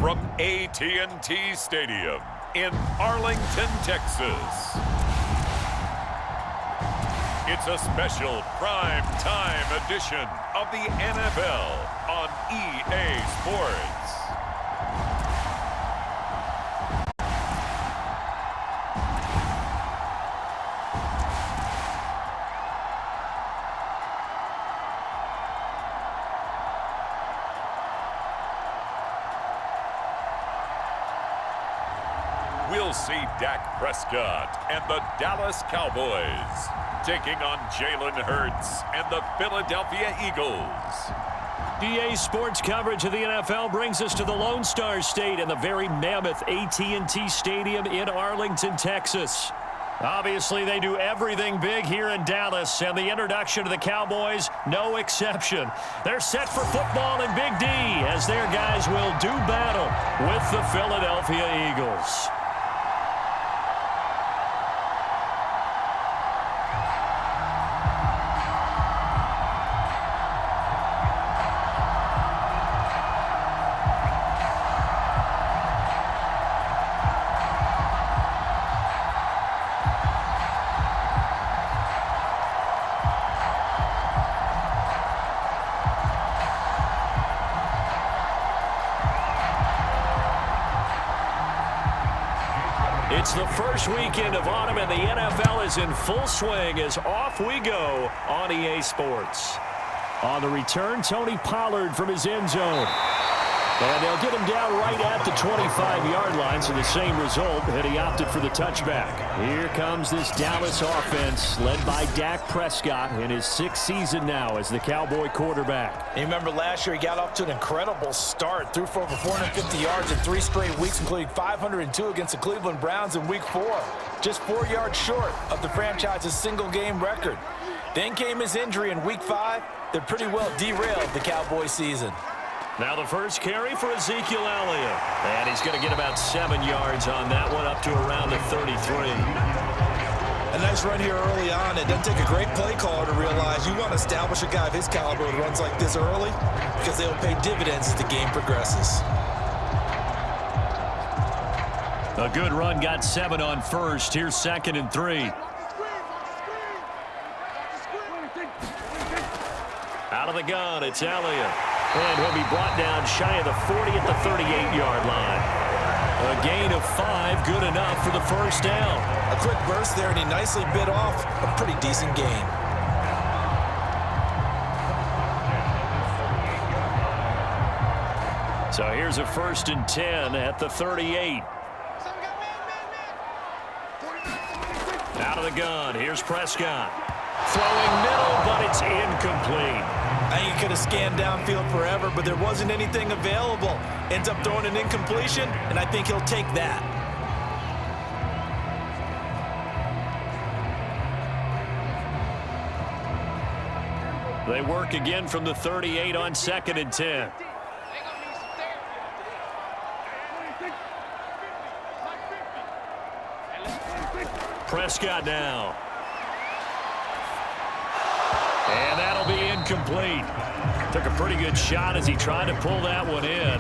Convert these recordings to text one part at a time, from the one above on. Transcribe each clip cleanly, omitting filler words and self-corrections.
from AT&T Stadium in Arlington, Texas. It's a special prime time edition of the NFL on EA Sports. We'll see Dak Prescott and the Dallas Cowboys taking on Jalen Hurts and the Philadelphia Eagles. EA Sports coverage of the NFL brings us to the Lone Star State and the very mammoth AT&T Stadium in Arlington, Texas. Obviously, they do everything big here in Dallas, and the introduction of the Cowboys, no exception. They're set for football in Big D as their guys will do battle with the Philadelphia Eagles. It's the first weekend of autumn, and the NFL is in full swing as off we go on EA Sports. On the return, Tony Pollard from his end zone. And they'll get him down right at the 25-yard line, so the same result, and he opted for the touchback. Here comes this Dallas offense, led by Dak Prescott in his 6th season now as the Cowboy quarterback. You remember last year he got off to an incredible start, threw for over 450 yards in 3 straight weeks, including 502 against the Cleveland Browns in Week 4. Just 4 yards short of the franchise's single-game record. Then came his injury in Week 5 that pretty well derailed the Cowboy season. Now the first carry for Ezekiel Elliott. And he's going to get about 7 yards on that one, up to around the 33. A nice run here early on. It doesn't take a great play caller to realize you want to establish a guy of his caliber who runs like this early because they'll pay dividends as the game progresses. A good run, got 7 on first. Here's 2nd and 3. Out of the gun, it's Elliott. And he'll be brought down shy of the 40 at the 38-yard line. A gain of 5, good enough for the first down. A quick burst there, and he nicely bit off a pretty decent gain. So here's a 1st and 10 at the 38. Out of the gun, here's Prescott. Throwing middle, but it's incomplete. I think he could have scanned downfield forever, but there wasn't anything available. Ends up throwing an incompletion, and I think he'll take that. They work again from the 38 on 2nd and 10. Prescott now. And that'll be incomplete. Took a pretty good shot as he tried to pull that one in.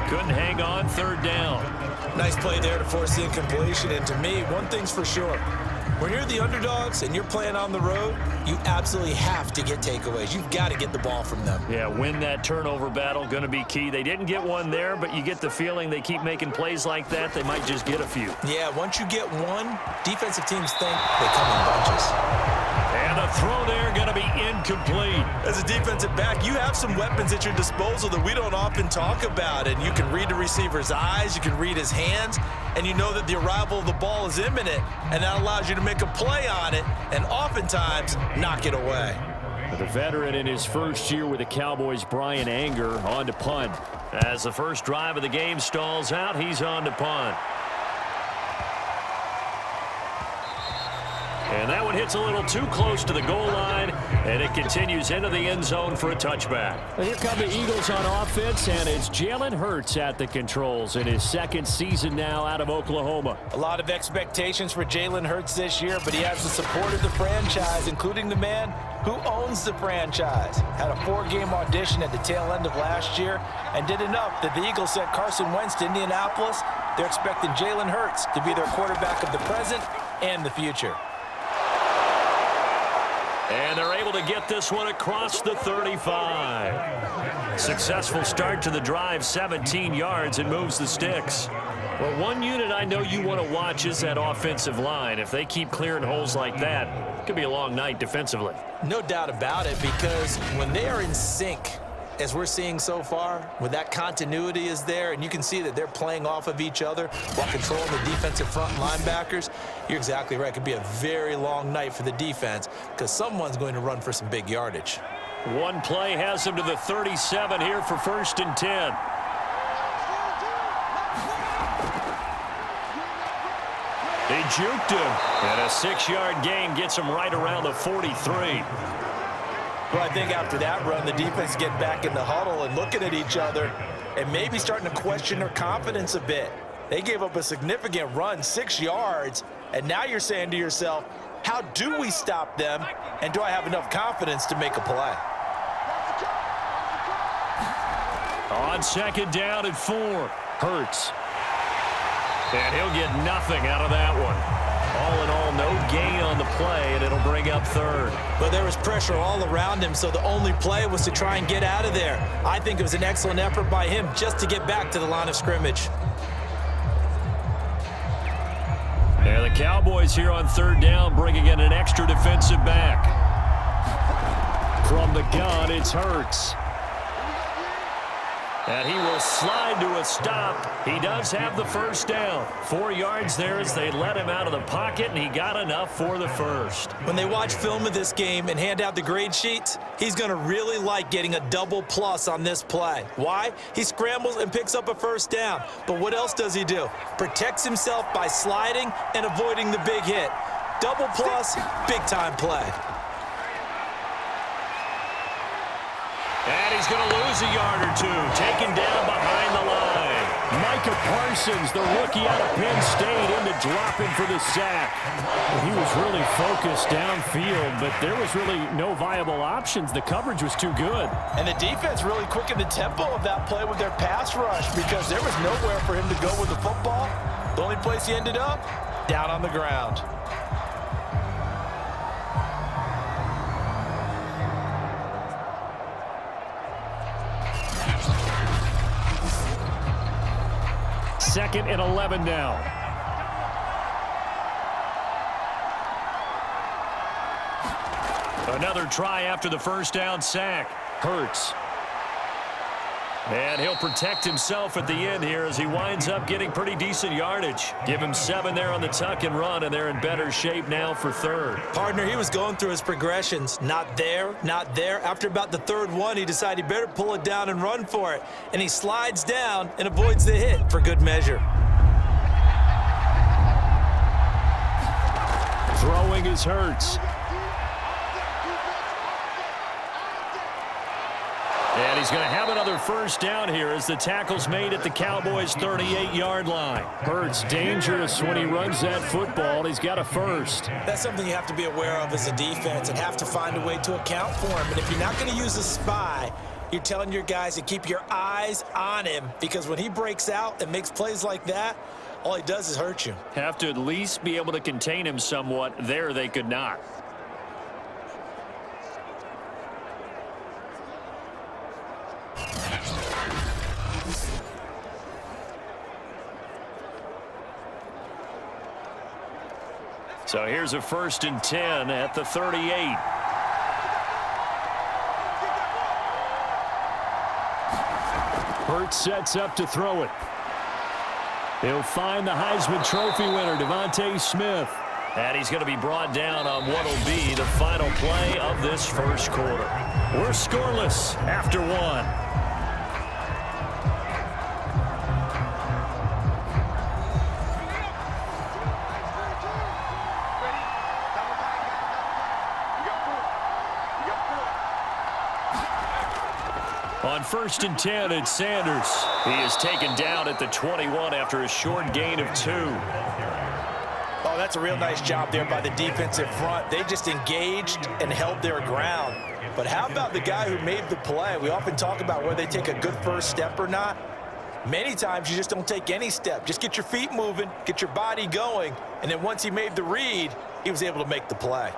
Couldn't hang on, 3rd down. Nice play there to force the incompletion. And to me, one thing's for sure. When you're the underdogs and you're playing on the road, you absolutely have to get takeaways. You've got to get the ball from them. Yeah, win that turnover battle, going to be key. They didn't get one there, but you get the feeling they keep making plays like that, they might just get a few. Yeah, once you get one, defensive teams think they come in bunches. And a throw there going to be incomplete. As a defensive back, you have some weapons at your disposal that we don't often talk about. And you can read the receiver's eyes, you can read his hands, and you know that the arrival of the ball is imminent, and that allows you to make a play on it and oftentimes knock it away. The veteran in his first year with the Cowboys, Brian Anger, on to punt. As the first drive of the game stalls out, he's on to punt. And that one hits a little too close to the goal line, and it continues into the end zone for a touchback. And here come the Eagles on offense, and it's Jalen Hurts at the controls in his 2nd season now out of Oklahoma. A lot of expectations for Jalen Hurts this year, but he has the support of the franchise, including the man who owns the franchise. Had a 4-game audition at the tail end of last year and did enough that the Eagles sent Carson Wentz to Indianapolis. They're expecting Jalen Hurts to be their quarterback of the present and the future. And they're able to get this one across the 35. Successful start to the drive, 17 yards, and moves the sticks. Well, one unit I know you want to watch is that offensive line. If they keep clearing holes like that, it could be a long night defensively. No doubt about it, because when they are in sync, as we're seeing so far, when that continuity is there and you can see that they're playing off of each other while controlling the defensive front linebackers, you're exactly right. It could be a very long night for the defense because someone's going to run for some big yardage. One play has them to the 37 here for 1st and 10. They juked him, and a 6-yard gain gets him right around the 43. Well, I think after that run, the defense get back in the huddle and looking at each other and maybe starting to question their confidence a bit. They gave up a significant run, 6 yards, and now you're saying to yourself, how do we stop them, and do I have enough confidence to make a play? On 2nd down and 4, Hurts. And he'll get nothing out of that one. All in all, no gain on the play, and it'll bring up 3rd. But there was pressure all around him, so the only play was to try and get out of there. I think it was an excellent effort by him just to get back to the line of scrimmage. And the Cowboys here on 3rd down, bringing in an extra defensive back. From the gun, it's Hurts. And he will slide to a stop. He does have the 1st down. 4 yards there as they let him out of the pocket, and he got enough for the 1st. When they watch film of this game and hand out the grade sheets, he's going to really like getting a double plus on this play. Why? He scrambles and picks up a 1st down. But what else does he do? Protects himself by sliding and avoiding the big hit. Double plus, big-time play. And he's going to lose a yard or 2, taken down behind the line. Micah Parsons, the rookie out of Penn State, in to drop him for the sack. Well, he was really focused downfield, but there was really no viable options. The coverage was too good. And the defense really quickened the tempo of that play with their pass rush because there was nowhere for him to go with the football. The only place he ended up, down on the ground. Second and 11 now. Another try after the 1st down sack. Hurts. And he'll protect himself at the end here as he winds up getting pretty decent yardage. Give him 7 there on the tuck and run, and they're in better shape now for 3rd. Partner, he was going through his progressions. Not there, not there. After about the 3rd one, he decided he better pull it down and run for it. And he slides down and avoids the hit for good measure. Throwing is Hurts. And he's going to have another 1st down here as the tackle's made at the Cowboys' 38-yard line. Hurts dangerous when he runs that football, and he's got a 1st. That's something you have to be aware of as a defense and have to find a way to account for him. And if you're not going to use a spy, you're telling your guys to keep your eyes on him because when he breaks out and makes plays like that, all he does is hurt you. Have to at least be able to contain him somewhat. There they could not. So here's a 1st and 10 at the 38. Hurts sets up to throw it. He'll find the Heisman Trophy winner, Devontae Smith. And he's going to be brought down on what will be the final play of this 1st quarter. We're scoreless after 1. On 1st and 10, it's Sanders. He is taken down at the 21 after a short gain of 2. that's a real nice job there by the defensive front. They just engaged and held their ground. But how about the guy who made the play? We often talk about whether they take a good first step or not. Many times you just don't take any step. Just get your feet moving, get your body going, and then once he made the read, he was able to make the play.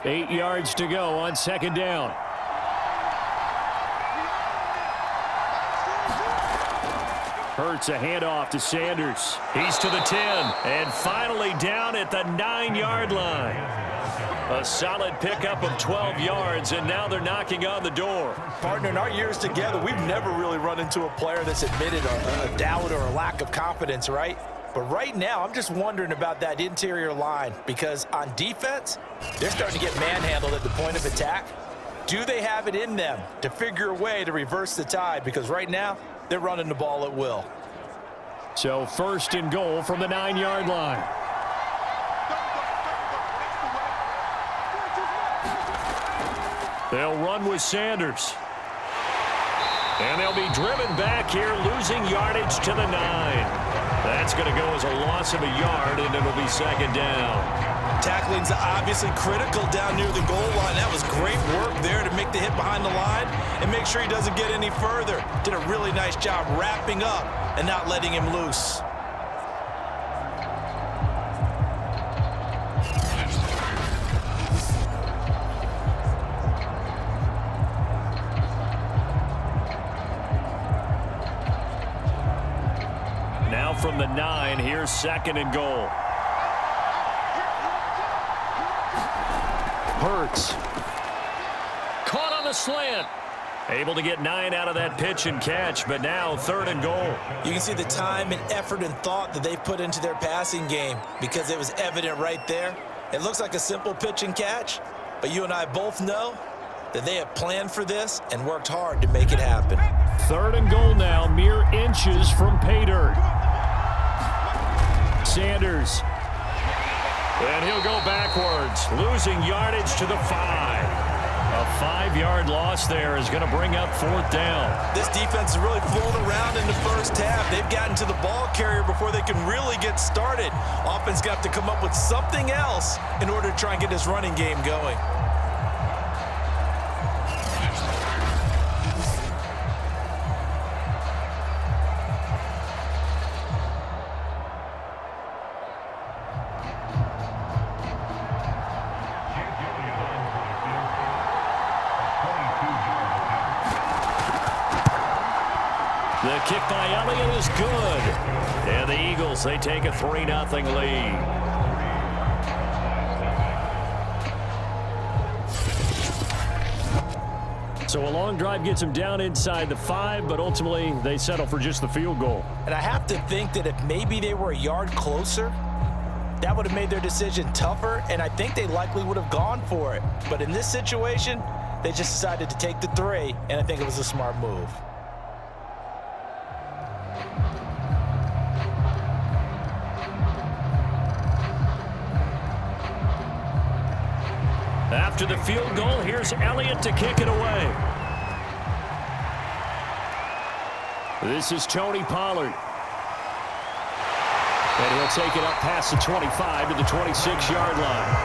8 yards to go on second down. Hurts a handoff to Sanders. He's to the 10, and finally down at the 9-yard line. A solid pickup of 12 yards, and now they're knocking on the door. Partner, in our years together, we've never really run into a player that's admitted a doubt or a lack of confidence, right? But right now, I'm just wondering about that interior line, because on defense, they're starting to get manhandled at the point of attack. Do they have it in them to figure a way to reverse the tide? Because right now, they're running the ball at will. So first and goal from the 9-yard line. They'll run with Sanders. And they'll be driven back here, losing yardage to the 9. That's going to go as a loss of a yard, and it'll be second down. Tackling's obviously critical down near the goal line. That was great work there to make the hit behind the line and make sure he doesn't get any further. Did a really nice job wrapping up and not letting him loose. Now from the 9, here's second and goal. Hurts. Caught on the slant. Able to get 9 out of that pitch and catch, but now third and goal. You can see the time and effort and thought that they put into their passing game because it was evident right there. It looks like a simple pitch and catch, but you and I both know that they have planned for this and worked hard to make it happen. Third and goal now, mere inches from pay dirt. Sanders. And he'll go backwards, losing yardage to the 5. A 5-yard loss there is going to bring up fourth down. This defense is really flown around in the first half. They've gotten to the ball carrier before they can really get started. Offense got to come up with something else in order to try and get this running game going. The kick by Elliott is good. And the Eagles, they take a 3-0 lead. So a long drive gets them down inside the 5, but ultimately they settle for just the field goal. And I have to think that if maybe they were a yard closer, that would have made their decision tougher, and I think they likely would have gone for it. But in this situation, they just decided to take the 3, and I think it was a smart move. After the field goal, here's Elliott to kick it away. This is Tony Pollard. And he'll take it up past the 25 to the 26-yard line.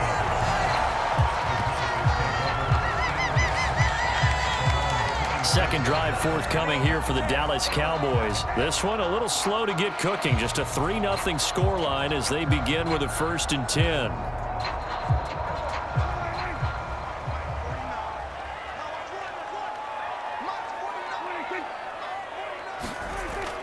Second drive forthcoming here for the Dallas Cowboys. This one a little slow to get cooking. Just a 3-0 scoreline as they begin with a 1st and 10.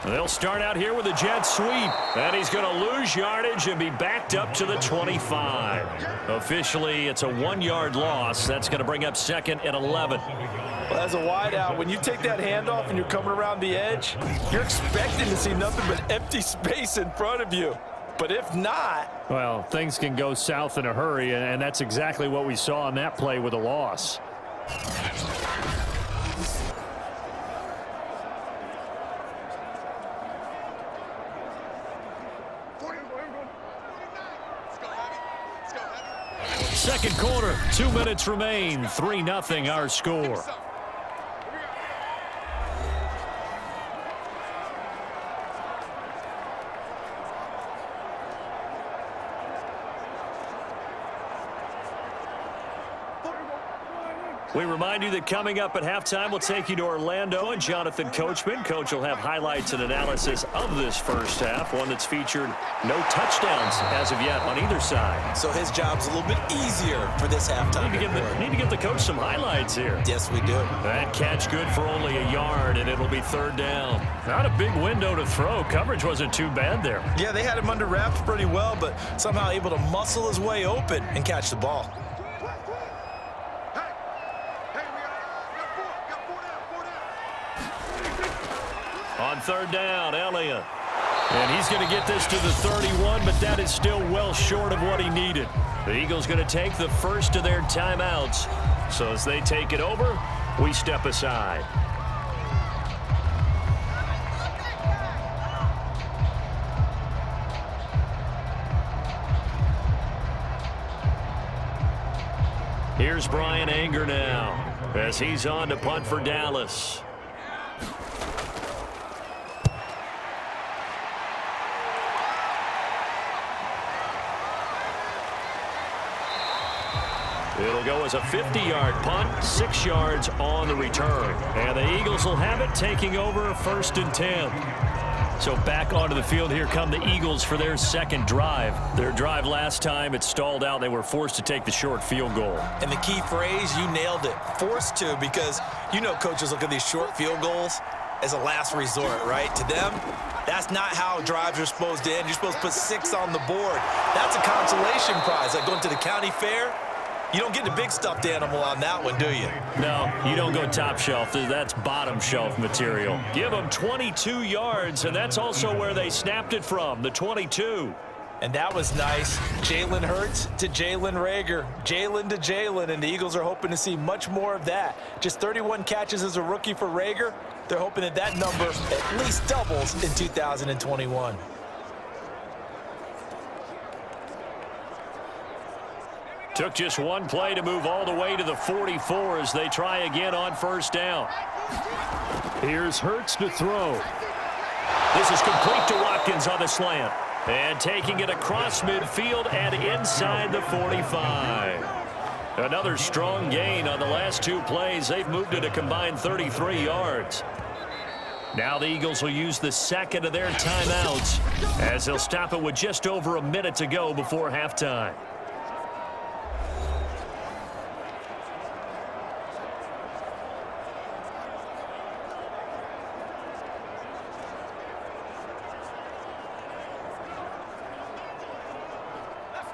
They'll start out here with a jet sweep. And he's going to lose yardage and be backed up to the 25. Officially, it's a 1-yard loss. That's going to bring up 2nd and 11. Well, as a wideout, when you take that handoff and you're coming around the edge, you're expecting to see nothing but empty space in front of you. But if not... Well, things can go south in a hurry, and that's exactly what we saw on that play with a loss. Second quarter, 2 minutes remain. 3-0 our score. We remind you that coming up at halftime, we'll take you to Orlando and Jonathan Coachman. Coach will have highlights and analysis of this first half, one that's featured no touchdowns as of yet on either side. So his job's a little bit easier for this halftime. Need to give the coach some highlights here. Yes, we do. That catch good for only a yard, and it'll be third down. Not a big window to throw. Coverage wasn't too bad there. Yeah, they had him under wraps pretty well, but somehow able to muscle his way open and catch the ball. On third down, Elliott. And he's going to get this to the 31, but that is still well short of what he needed. The Eagles going to take the first of their timeouts. So as they take it over, we step aside. Here's Brian Anger now as he's on to punt for Dallas. It'll go as a 50-yard punt, 6 yards on the return. And the Eagles will have it, taking over first and 10. So back onto the field here come the Eagles for their second drive. Their drive last time, it stalled out. They were forced to take the short field goal. And the key phrase, you nailed it, forced to, because you know coaches look at these short field goals as a last resort, right? To them, that's not how drives are supposed to end. You're supposed to put 6 on the board. That's a consolation prize, like going to the county fair. You don't get the big stuffed animal on that one, do you? No, you don't go top shelf. That's bottom shelf material. Give them 22 yards, and that's also where they snapped it from, the 22. And that was nice. Jalen Hurts to Jalen Reagor. Jalen to Jalen, and the Eagles are hoping to see much more of that. Just 31 catches as a rookie for Reagor. They're hoping that that number at least doubles in 2021. Took just one play to move all the way to the 44 as they try again on first down. Here's Hurts to throw. This is complete to Watkins on the slant. And taking it across midfield and inside the 45. Another strong gain on the last 2 plays. They've moved it a combined 33 yards. Now the Eagles will use the second of their timeouts as they'll stop it with just over a minute to go before halftime.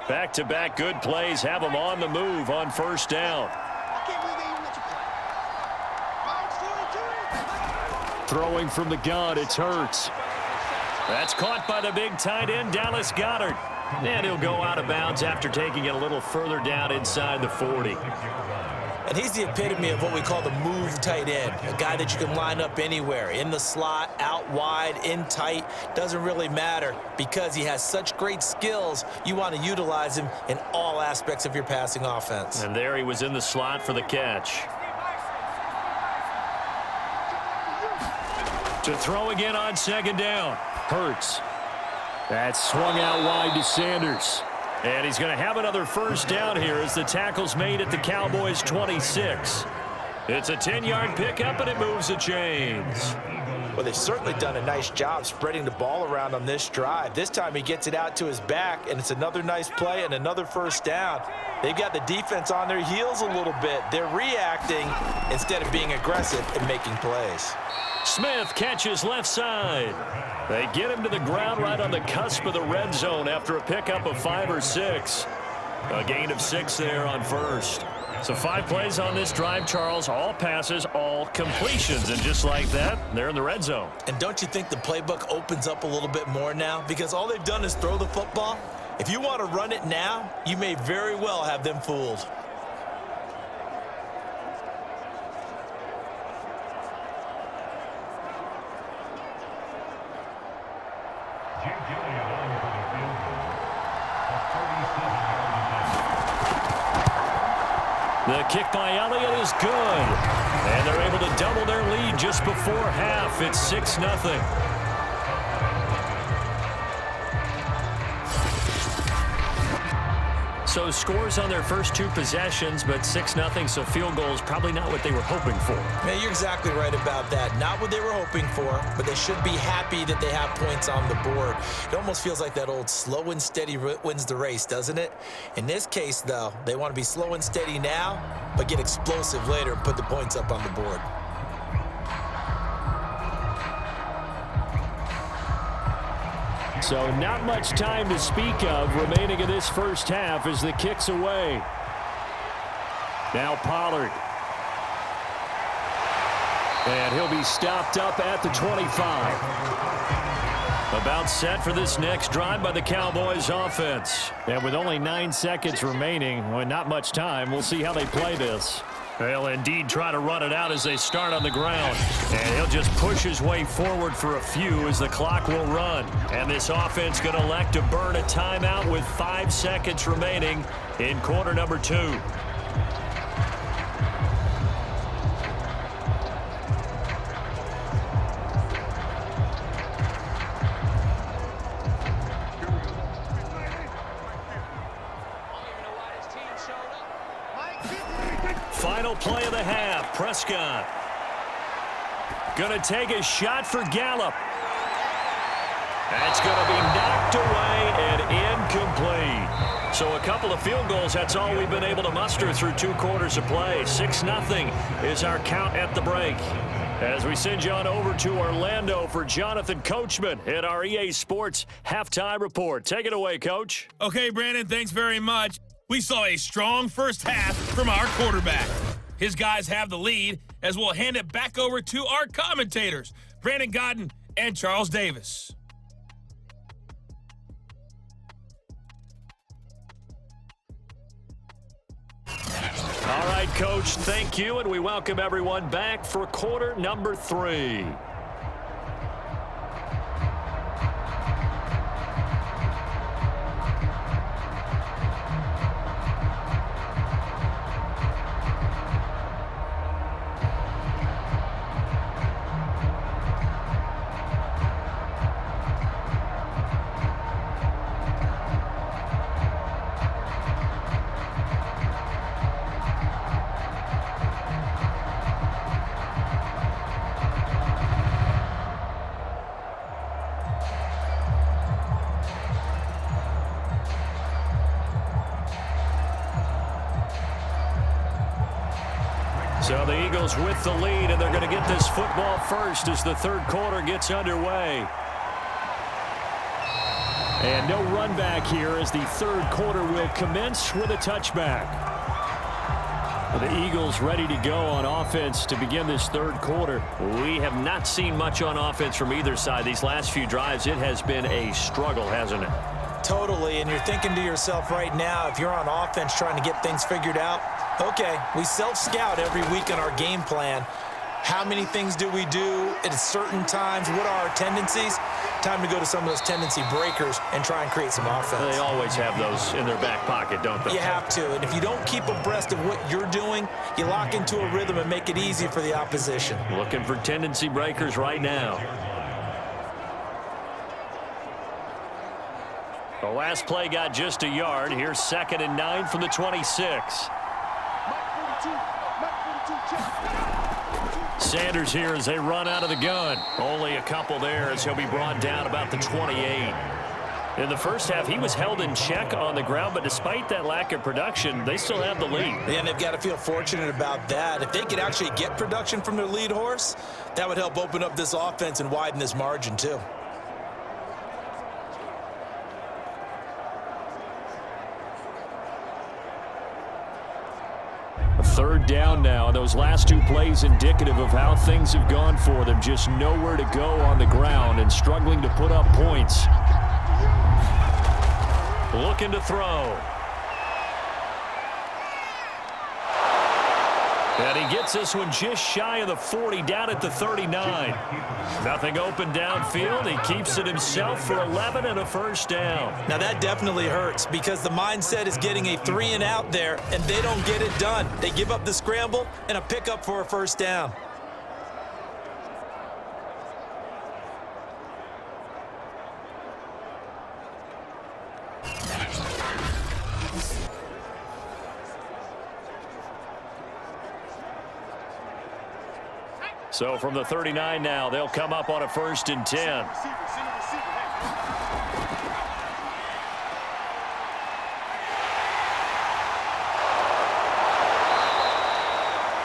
Back-to-back good plays have them on the move on first down. Throwing from the gun, it's Hurts. That's caught by the big tight end, Dallas Goedert. And he'll go out of bounds after taking it a little further down inside the 40. And he's the epitome of what we call the move tight end, a guy that you can line up anywhere, in the slot, out wide, in tight, doesn't really matter because he has such great skills. You want to utilize him in all aspects of your passing offense. And there he was in the slot for the catch. To throw again on second down. Hurts. That's swung out wide to Sanders. And he's going to have another first down here as the tackle's made at the Cowboys' 26. It's a 10-yard pickup, and it moves the chains. Well, they've certainly done a nice job spreading the ball around on this drive. This time he gets it out to his back, and it's another nice play and another first down. They've got the defense on their heels a little bit. They're reacting instead of being aggressive and making plays. Smith catches left side. They get him to the ground right on the cusp of the red zone after a pickup of 5 or 6. A gain of 6 there on first. So 5 plays on this drive, Charles. All passes, all completions. And just like that, they're in the red zone. And don't you think the playbook opens up a little bit more now? Because all they've done is throw the football. If you want to run it now, you may very well have them fooled. The kick by Elliott is good. And they're able to double their lead just before half. It's 6-0. So scores on their first 2 possessions, but 6-0, so field goals probably not what they were hoping for. Yeah, you're exactly right about that. Not what they were hoping for, but they should be happy that they have points on the board. It almost feels like that old slow and steady wins the race, doesn't it? In this case, though, they want to be slow and steady now, but get explosive later and put the points up on the board. So not much time to speak of remaining in this first half as the kick's away. Now Pollard. And he'll be stopped up at the 25. About set for this next drive by the Cowboys offense. And with only 9 seconds remaining, well, not much time, we'll see how they play this. They'll indeed try to run it out as they start on the ground. And he'll just push his way forward for a few as the clock will run. And this offense going to elect to burn a timeout with 5 seconds remaining in quarter number 2. Final play of the half. Prescott going to take a shot for Gallup. That's going to be knocked away and incomplete. So a couple of field goals, that's all we've been able to muster through 2 quarters of play. 6-0 is our count at the break. As we send you on over to Orlando for Jonathan Coachman at our EA Sports Halftime Report. Take it away, Coach. Okay, Brandon, thanks very much. We saw a strong first half from our quarterback. His guys have the lead as we'll hand it back over to our commentators, Brandon Godden and Charles Davis. All right, Coach, thank you, and we welcome everyone back for quarter number 3. So the Eagles with the lead, and they're going to get this football first as the third quarter gets underway. And no run back here as the third quarter will commence with a touchback. The Eagles ready to go on offense to begin this third quarter. We have not seen much on offense from either side. These last few drives, it has been a struggle, hasn't it? Totally, and you're thinking to yourself right now, if you're on offense trying to get things figured out, okay, we self-scout every week in our game plan. How many things do we do at certain times? What are our tendencies? Time to go to some of those tendency breakers and try and create some offense. They always have those in their back pocket, don't they? You have to, and if you don't keep abreast of what you're doing, you lock into a rhythm and make it easy for the opposition. Looking for tendency breakers right now. The last play got just a yard. Here's 2nd and 9 from the 26. Sanders here as they run out of the gun. Only a couple there as he'll be brought down about the 28. In the first half, he was held in check on the ground, but despite that lack of production, they still have the lead. And they've got to feel fortunate about that. If they could actually get production from their lead horse, that would help open up this offense and widen this margin too. Third down now. Those last 2 plays indicative of how things have gone for them. Just nowhere to go on the ground and struggling to put up points. Looking to throw. And he gets this one just shy of the 40, down at the 39. Nothing open downfield. He keeps it himself for 11 and a first down. Now that definitely hurts because the mindset is getting a 3 and out there, and they don't get it done. They give up the scramble and a pickup for a first down. So from the 39 now, they'll come up on a 1st and 10.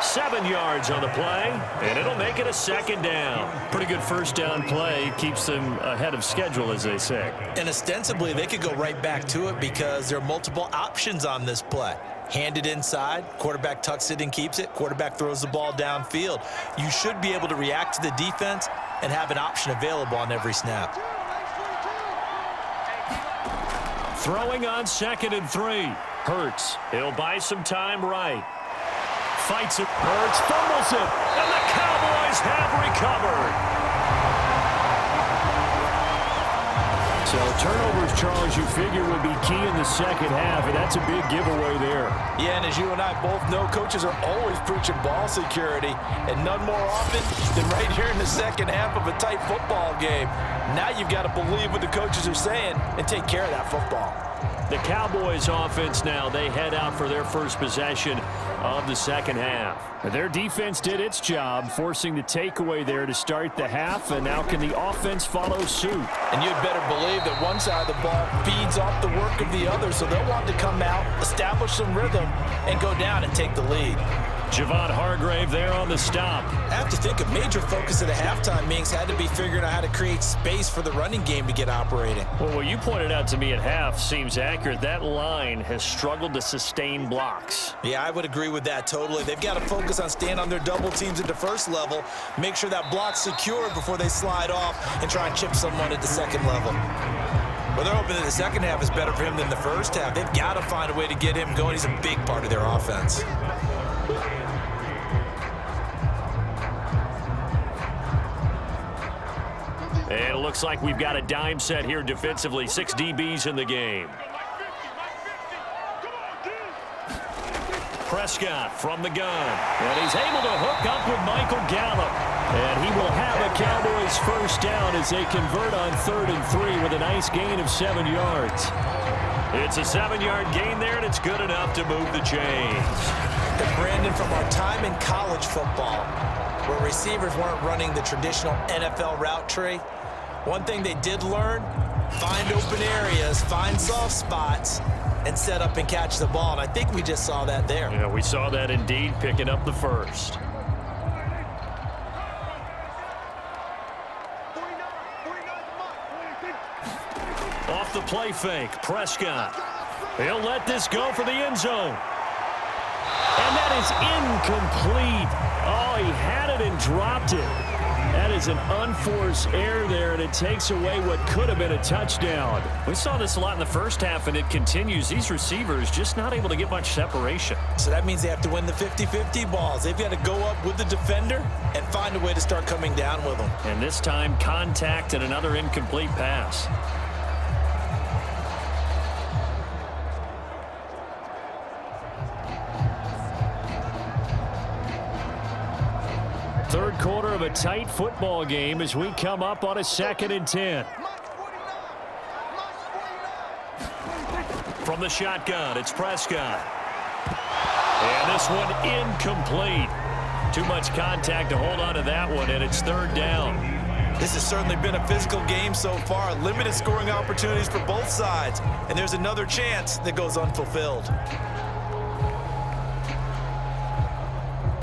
7 yards on the play, and it'll make it a 2nd down. Pretty good 1st down play. Keeps them ahead of schedule, as they say. And ostensibly, they could go right back to it because there are multiple options on this play. Hand it inside, quarterback tucks it and keeps it, quarterback throws the ball downfield. You should be able to react to the defense and have an option available on every snap. Throwing on 2nd and 3. Hurts. He'll buy some time right. Fights it. Hurts fumbles it. And the Cowboys have recovered. So turnovers, Charles, you figure will be key in the 2nd half, and that's a big giveaway there. Yeah, and as you and I both know, coaches are always preaching ball security, and none more often than right here in the 2nd half of a tight football game. Now you've got to believe what the coaches are saying and take care of that football. The Cowboys offense now, they head out for their first possession of the 2nd half. Their defense did its job, forcing the takeaway there to start the half, and now can the offense follow suit? And you'd better believe that one side of the ball feeds off the work of the other, so they'll want to come out, establish some rhythm, and go down and take the lead. Javon Hargrave there on the stop. I have to think a major focus at the halftime meetings had to be figuring out how to create space for the running game to get operating. Well, what you pointed out to me at half seems accurate. That line has struggled to sustain blocks. Yeah, I would agree with that totally. They've got to focus on staying on their double teams at the first level, make sure that block's secured before they slide off and try and chip someone at the 2nd level. Well, they're hoping that the 2nd half is better for him than the 1st half. They've got to find a way to get him going. He's a big part of their offense. And it looks like we've got a dime set here defensively. 6 DBs in the game. Prescott from the gun. And he's able to hook up with Michael Gallup. And he will have a Cowboys 1st down as they convert on 3rd and 3 with a nice gain of 7 yards. It's a 7-yard gain there, and it's good enough to move the chains. And Brandon, from our time in college football, where receivers weren't running the traditional NFL route tree, one thing they did learn, find open areas, find soft spots, and set up and catch the ball. And I think we just saw that there. Yeah, we saw that indeed, picking up the 1st. Off the play fake, Prescott. He'll let this go for the end zone. And that is incomplete. Oh, he had it and dropped it. That is an unforced error there, and it takes away what could have been a touchdown. We saw this a lot in the 1st half, and it continues. These receivers just not able to get much separation. So that means they have to win the 50-50 balls. They've got to go up with the defender and find a way to start coming down with them. And this time, contact and another incomplete pass. Third quarter of a tight football game as we come up on a 2nd and 10. From the shotgun, it's Prescott. And this one incomplete. Too much contact to hold on to that one, and it's 3rd down. This has certainly been a physical game so far. Limited scoring opportunities for both sides. And there's another chance that goes unfulfilled.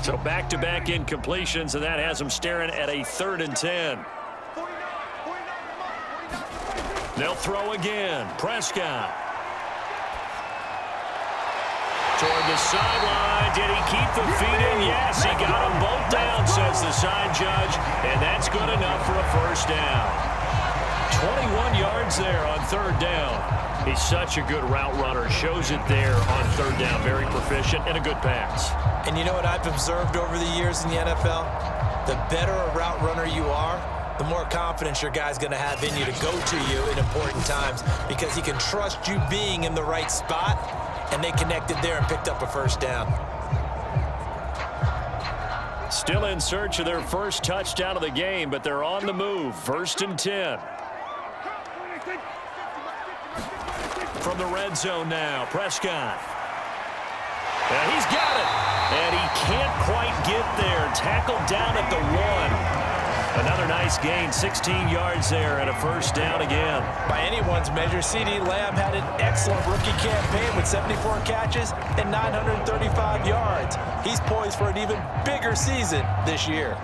So back-to-back incompletions, and that has them staring at a 3rd and 10. They'll throw again. Prescott. Toward the sideline. Did he keep the feet in? Yes, he got them both down, says the side judge, and that's good enough for a 1st down. 21 yards there on 3rd down. He's such a good route runner. Shows it there on 3rd down. Very proficient and a good pass. And you know what I've observed over the years in the NFL? The better a route runner you are, the more confidence your guy's going to have in you to go to you in important times because he can trust you being in the right spot, and they connected there and picked up a 1st down. Still in search of their 1st touchdown of the game, but they're on the move. 1st and 10. From the red zone now, Prescott. And he's got it. And he can't quite get there. Tackle tackled down at the 1. Another nice gain, 16 yards there, and a first down again. By anyone's measure, C.D. Lamb had an excellent rookie campaign with 74 catches and 935 yards. He's poised for an even bigger season this year.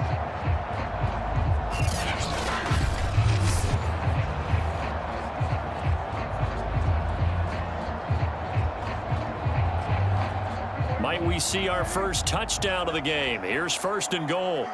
Might we see our first touchdown of the game? Here's first and goal.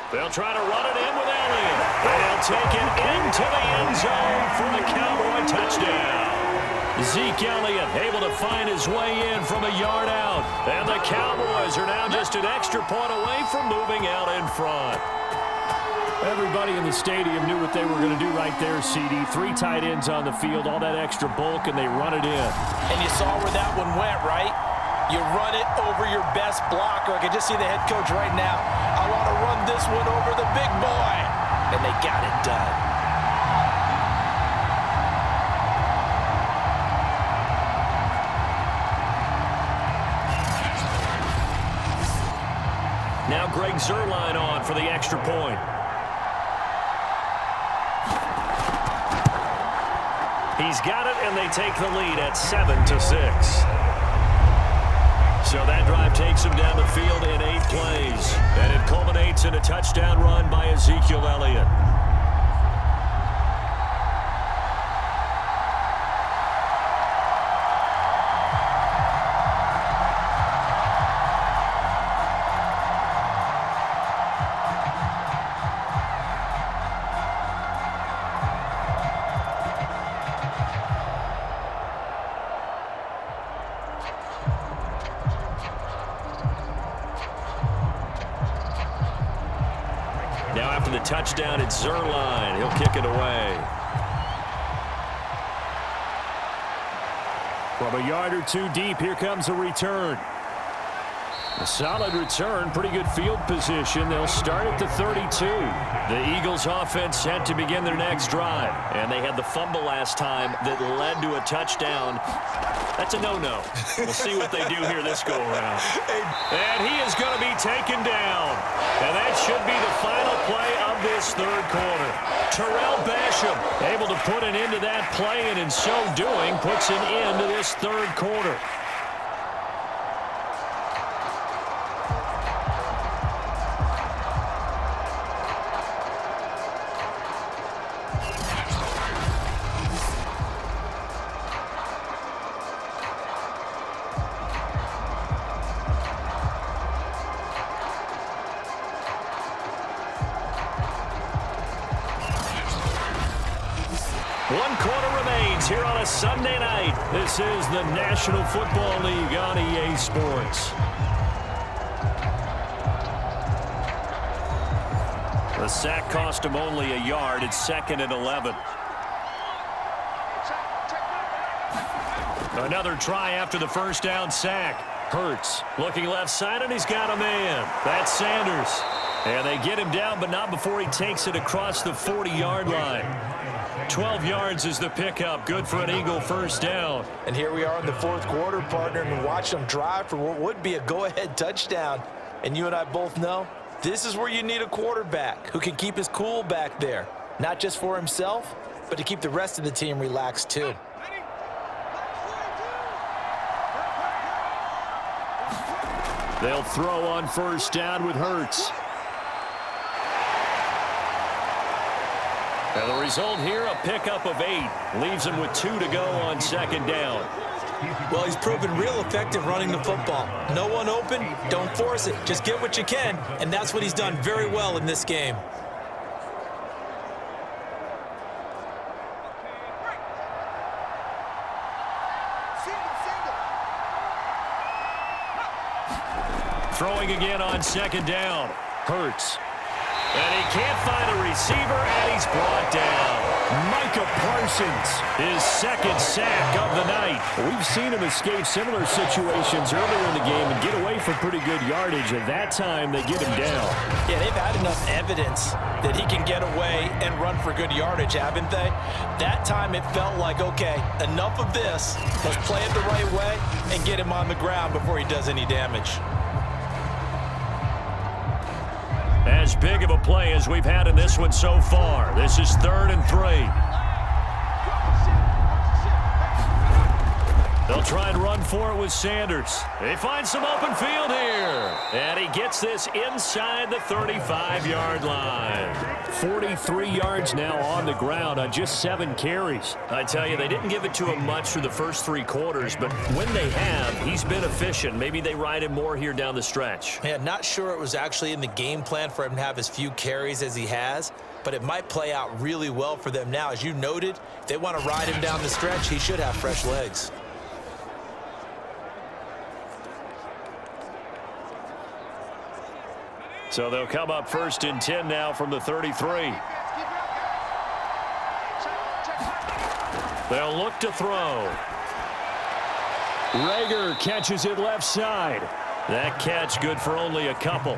They'll try to run it in with Elliott. And he'll take it into the end zone for the Cowboy touchdown. Zeke Elliott able to find his way in from a yard out. And the Cowboys are now just an extra point away from moving out in front. Everybody in the stadium knew what they were going to do right there, CD. 3 tight ends on the field, all that extra bulk, and they run it in. And you saw where that one went, right? You run it over your best blocker. I can just see the head coach right now. I want to run this one over the big boy. And they got it done. Now Greg Zuerlein on for the extra point. He's got it, and they take the lead at 7-6. So that drive takes him down the field in 8 plays. And it culminates in a touchdown run by Ezekiel Elliott. Now after the touchdown, it's Zuerlein. He'll kick it away. From a yard or 2 deep, here comes a return. A solid return, pretty good field position. They'll start at the 32. The Eagles offense set to begin their next drive. And they had the fumble last time that led to a touchdown. That's a no-no. We'll see what they do here this go-around. And he is going to be taken down. And that should be the final play of this third quarter. Terrell Basham able to put an end to that play, and in so doing, puts an end to this third quarter. One quarter remains here on a Sunday night. This is the National Football League on EA Sports. The sack cost him only a yard. It's 2nd and 11. Another try after the first down sack. Hurts looking left side, and he's got a man. That's Sanders. And they get him down, but not before he takes it across the 40-yard line. 12 yards is the pickup. Good for an Eagle first down. And here we are in the fourth quarter, partner, and watch them drive for what would be a go-ahead touchdown. And you and I both know this is where you need a quarterback who can keep his cool back there. Not just for himself, but to keep the rest of the team relaxed too. They'll throw on first down with Hurts. And the result here, a pickup of 8. Leaves him with 2 to go on second down. Well, he's proven real effective running the football. No one open, don't force it. Just get what you can, and that's what he's done very well in this game. Throwing again on second down. Hurts. And he can't find a receiver, and he's brought down. Micah Parsons, his second sack of the night. We've seen him escape similar situations earlier in the game and get away for pretty good yardage. At that time, they get him down. Yeah, they've had enough evidence that he can get away and run for good yardage, haven't they? That time it felt like, okay, enough of this. Let's play it the right way and get him on the ground before he does any damage. As big of a play as we've had in this one so far. This is 3rd and 3. They'll try and run for it with Sanders. They find some open field here. And he gets this inside the 35-yard line. 43 yards now on the ground on just 7 carries. I tell you, they didn't give it to him much through the first 3 quarters, but when they have, he's been efficient. Maybe they ride him more here down the stretch. Yeah, not sure it was actually in the game plan for him to have as few carries as he has, but it might play out really well for them now. As you noted, if they want to ride him down the stretch, he should have fresh legs. So they'll come up 1st and 10 now from the 33. They'll look to throw. Rager catches it left side. That catch good for only a couple.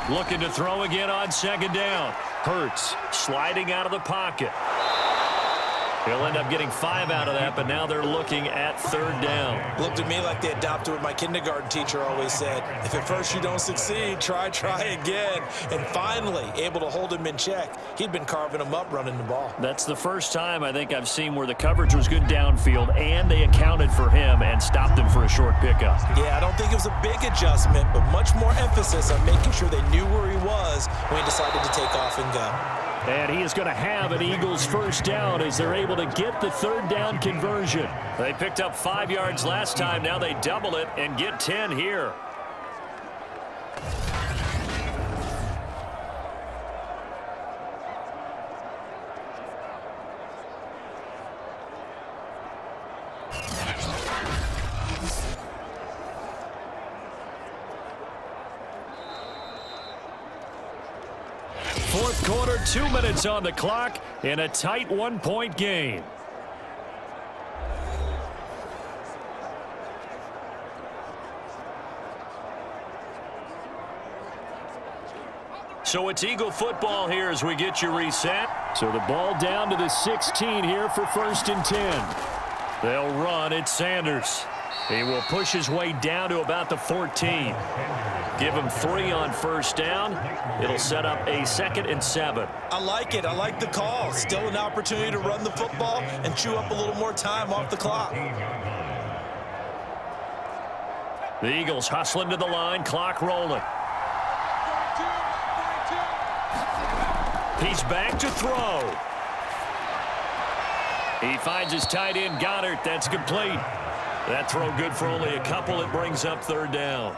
Looking to throw again on 2nd down. Hurts sliding out of the pocket. He'll end up getting 5 out of that, but now they're looking at 3rd down. Looked at me like they adopted what my kindergarten teacher always said. If at first you don't succeed, try again. And finally, able to hold him in check. He'd been carving him up running the ball. That's the first time I think I've seen where the coverage was good downfield, and they accounted for him and stopped him for a short pickup. Yeah, I don't think it was a big adjustment, but much more emphasis on making sure they knew where he was when he decided to take off and go. And he is going to have an Eagles 1st down as they're able to get the 3rd down conversion. They picked up 5 yards last time. Now they double it and get 10 here. Fourth quarter, 2 minutes on the clock in a tight 1-point game. So it's Eagle football here as we get you reset. So the ball down to the 16 here for 1st and 10. They'll run. It's Sanders. He will push his way down to about the 14. Give him 3 on 1st down. It'll set up a 2nd and 7. I like it. I like the call. Still an opportunity to run the football and chew up a little more time off the clock. The Eagles hustling to the line. Clock rolling. He's back to throw. He finds his tight end, Goddard. That's complete. That throw good for only a couple. It brings up 3rd down.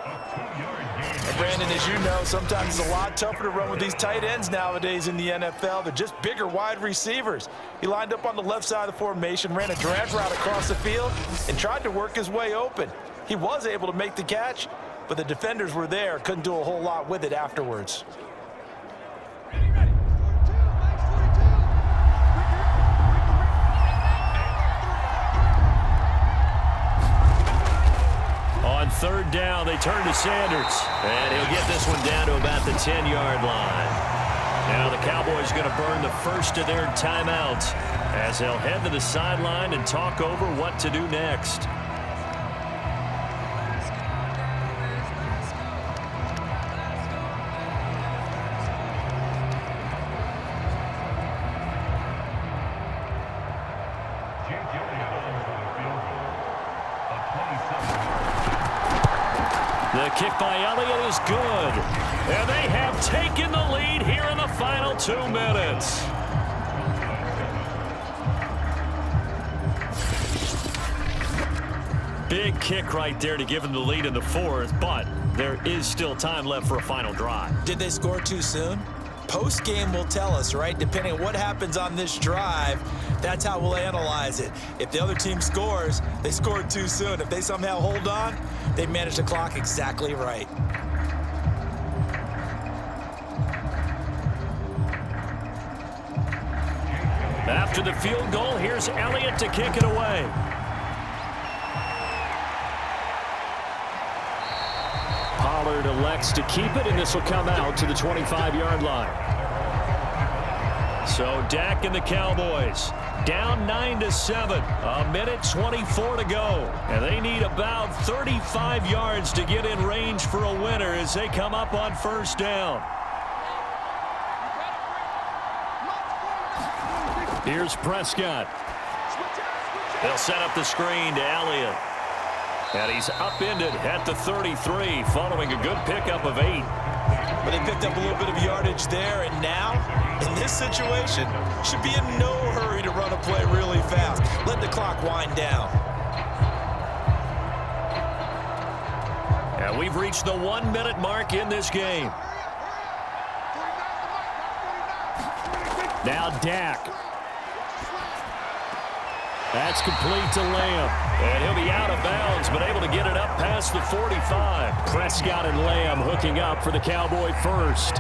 And Brandon, as you know, sometimes it's a lot tougher to run with these tight ends nowadays in the NFL. They're just bigger wide receivers. He lined up on the left side of the formation, ran a drag route across the field, and tried to work his way open. He was able to make the catch, but the defenders were there. Couldn't do a whole lot with it afterwards. On 3rd down, they turn to Sanders. And he'll get this one down to about the 10-yard line. Now the Cowboys going to burn the first of their timeouts as they'll head to the sideline and talk over what to do next. The kick by Elliott is good. And they have taking the lead here in the final 2 minutes. Big kick right there to give them the lead in the fourth, but there is still time left for a final drive. Did they score too soon? Post-game will tell us, right? Depending on what happens on this drive, that's how we'll analyze it. If the other team scores, they scored too soon. If they somehow hold on, they managed the clock exactly right. After the field goal, here's Elliott to kick it away. Pollard elects to keep it, and this will come out to the 25-yard line. So Dak and the Cowboys down 9-7, a minute 24 to go. And they need about 35 yards to get in range for a winner as they come up on first down. Here's Prescott. They'll set up the screen to Elliott. And he's upended at the 33 following a good pickup of 8. But they picked up a little bit of yardage there, and now, in this situation, should be in no hurry to run a play really fast. Let the clock wind down. And we've reached the 1-minute mark in this game. Now Dak. That's complete to Lamb. And he'll be out of bounds, but able to get it up past the 45. Prescott and Lamb hooking up for the Cowboy first.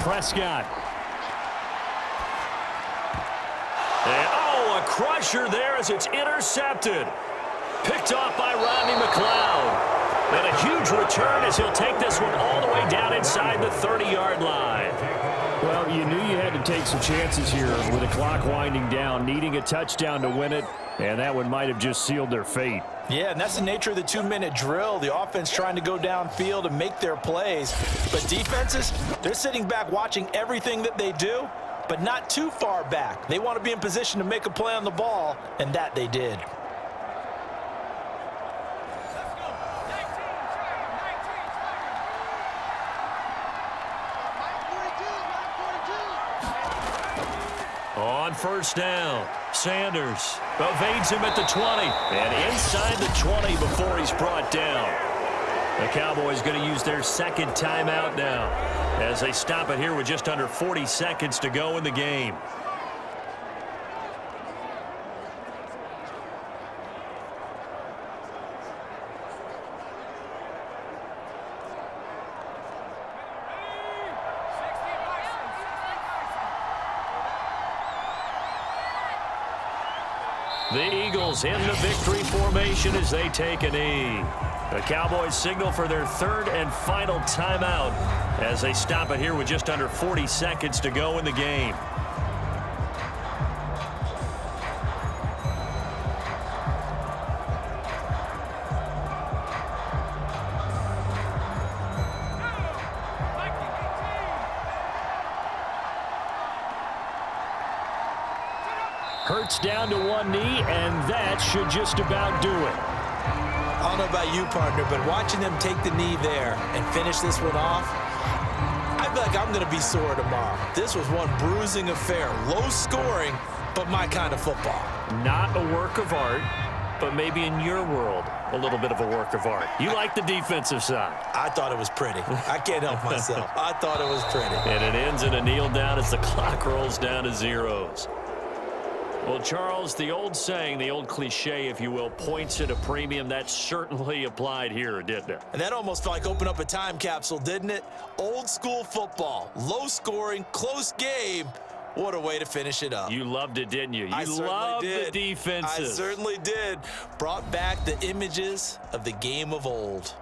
Prescott. And, oh, a crusher there as it's intercepted. Picked off by Rodney McLeod. And a huge return as he'll take this one all the way down inside the 30-yard line. Well, you knew you had to take some chances here with the clock winding down, needing a touchdown to win it, and that one might have just sealed their fate. Yeah, and that's the nature of the 2-minute drill. The offense trying to go downfield and make their plays. But defenses, they're sitting back watching everything that they do, but not too far back. They want to be in position to make a play on the ball, and that they did. On first down, Sanders evades him at the 20 and inside the 20 before he's brought down. The Cowboys going to use their second timeout now as they stop it here with just under 40 seconds to go in the game. The Eagles in the victory formation as they take a knee. The Cowboys signal for their third and final timeout as they stop it here with just under 40 seconds to go in the game. Hurts down to one knee, and that should just about do it. I don't know about you, partner, but watching them take the knee there and finish this one off, I feel like I'm going to be sore tomorrow. This was one bruising affair. Low scoring, but my kind of football. Not a work of art, but maybe in your world, a little bit of a work of art. You like the defensive side. I thought it was pretty. I can't help myself. I thought it was pretty. And it ends in a kneel down as the clock rolls down to zeros. Well, Charles, the old saying, the old cliche, if you will, points at a premium. That certainly applied here, didn't it? And that almost felt like opened up a time capsule, didn't it? Old school football, low scoring, close game. What a way to finish it up. You loved it, didn't you? You loved the defenses. I certainly did. Brought back the images of the game of old.